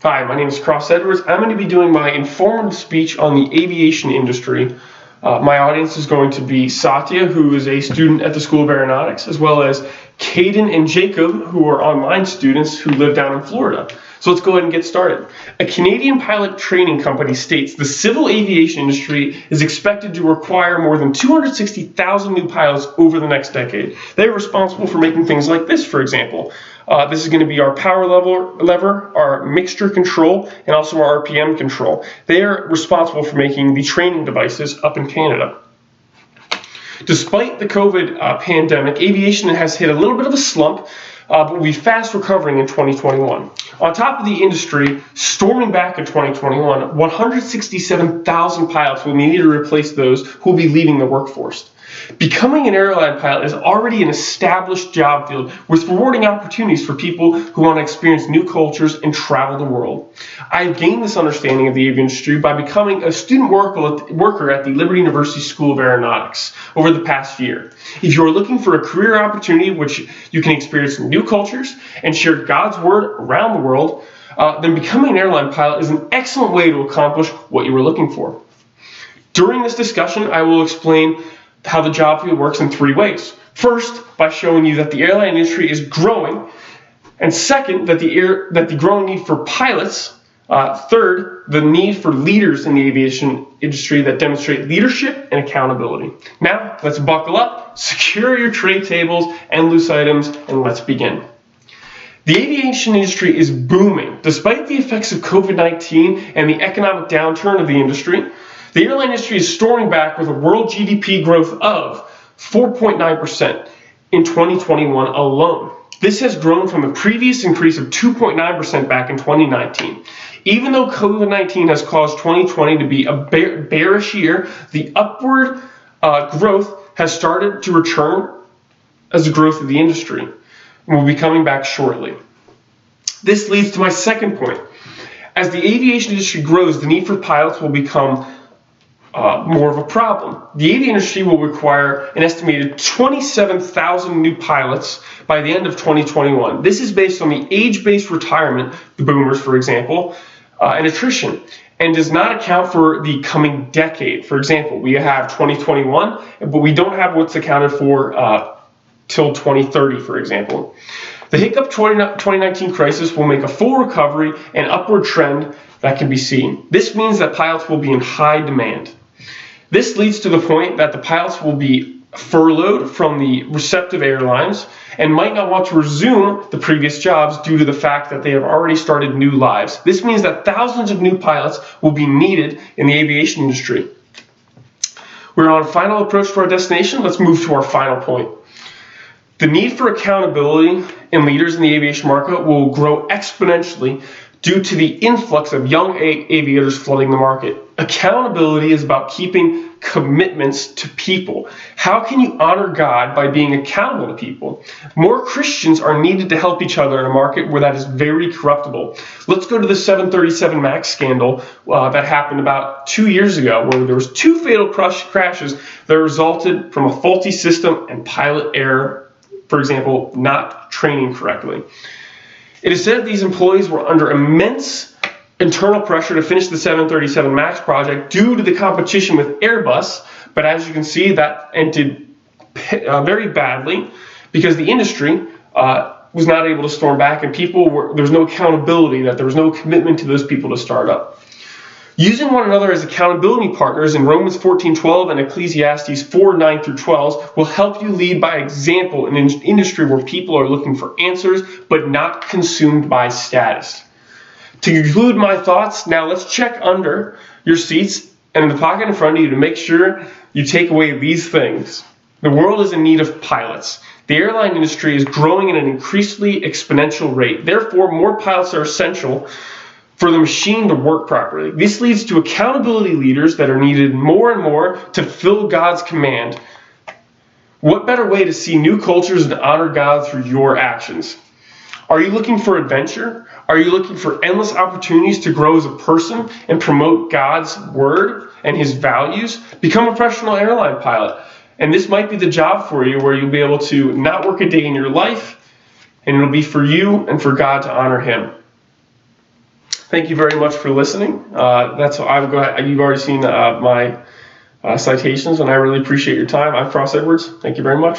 Hi, my name is Cross Edwards. I'm going to be doing my informative speech on the aviation industry. My audience is going to be Satya, who is a student at the School of Aeronautics, as well as Caden and Jacob, who are online students who live down in Florida. So let's go ahead and get started. A Canadian pilot training company states the civil aviation industry is expected to require more than 260,000 new pilots over the next decade. They're responsible for making things like this, for example. This is going to be our power lever, our mixture control, and also our RPM control. They are responsible for making the training devices up in Canada. Despite the COVID pandemic, aviation has hit a little bit of a slump, but will be fast recovering in 2021. On top of the industry storming back in 2021, 167,000 pilots will be needed to replace those who will be leaving the workforce. Becoming an airline pilot is already an established job field with rewarding opportunities for people who want to experience new cultures and travel the world. I've gained this understanding of the aviation industry by becoming a student worker at the Liberty University School of Aeronautics over the past year. If you are looking for a career opportunity which you can experience new cultures and share God's word around the world, then becoming an airline pilot is an excellent way to accomplish what you were looking for. During this discussion, I will explain how the job field works in three ways. First, by showing you that the airline industry is growing, and second, that the growing need for pilots. Third, the need for leaders in the aviation industry that demonstrate leadership and accountability. Now, let's buckle up, secure your tray tables and loose items, and let's begin. The aviation industry is booming. Despite the effects of COVID-19 and the economic downturn of the industry, the airline industry is soaring back with a world GDP growth of 4.9% in 2021 alone. This has grown from the previous increase of 2.9% back in 2019. Even though COVID-19 has caused 2020 to be a bearish year, the upward growth has started to return as the growth of the industry, and will be coming back shortly. This leads to my second point. As the aviation industry grows, the need for pilots will become more of a problem. The aviation industry will require an estimated 27,000 new pilots by the end of 2021. This is based on the age-based retirement, the boomers, for example, and attrition, and does not account for the coming decade. For example, we have 2021, but we don't have what's accounted for till 2030, for example. The hiccup 2019 crisis will make a full recovery and upward trend that can be seen. This means that pilots will be in high demand. This leads to the point that the pilots will be furloughed from the receptive airlines and might not want to resume the previous jobs due to the fact that they have already started new lives. This means that thousands of new pilots will be needed in the aviation industry. We're on a final approach to our destination. Let's move to our final point. The need for accountability and leaders in the aviation market will grow exponentially due to the influx of young aviators flooding the market. Accountability is about keeping commitments to people. How can you honor God by being accountable to people? More Christians are needed to help each other in a market where that is very corruptible. Let's go to the 737 MAX scandal that happened about 2 years ago, where there was 2 fatal crashes that resulted from a faulty system and pilot error, for example, not training correctly. It is said these employees were under immense internal pressure to finish the 737 MAX project due to the competition with Airbus, but as you can see, that ended very badly because the industry was not able to storm back, and there was no accountability, that there was no commitment to those people to start up. Using one another as accountability partners in Romans 14:12 and Ecclesiastes 4:9 through 12 will help you lead by example in an industry where people are looking for answers but not consumed by status. To conclude my thoughts, now let's check under your seats and in the pocket in front of you to make sure you take away these things. The world is in need of pilots. The airline industry is growing at an increasingly exponential rate. Therefore, more pilots are essential for the machine to work properly. This leads to accountability leaders that are needed more and more to fulfill God's command. What better way to see new cultures and honor God through your actions? Are you looking for adventure? Are you looking for endless opportunities to grow as a person and promote God's word and his values? Become a professional airline pilot. And this might be the job for you, where you'll be able to not work a day in your life, and it'll be for you and for God to honor him. Thank you very much for listening. That's I would go ahead. You've already seen my citations, and I really appreciate your time. I'm Frost Edwards. Thank you very much.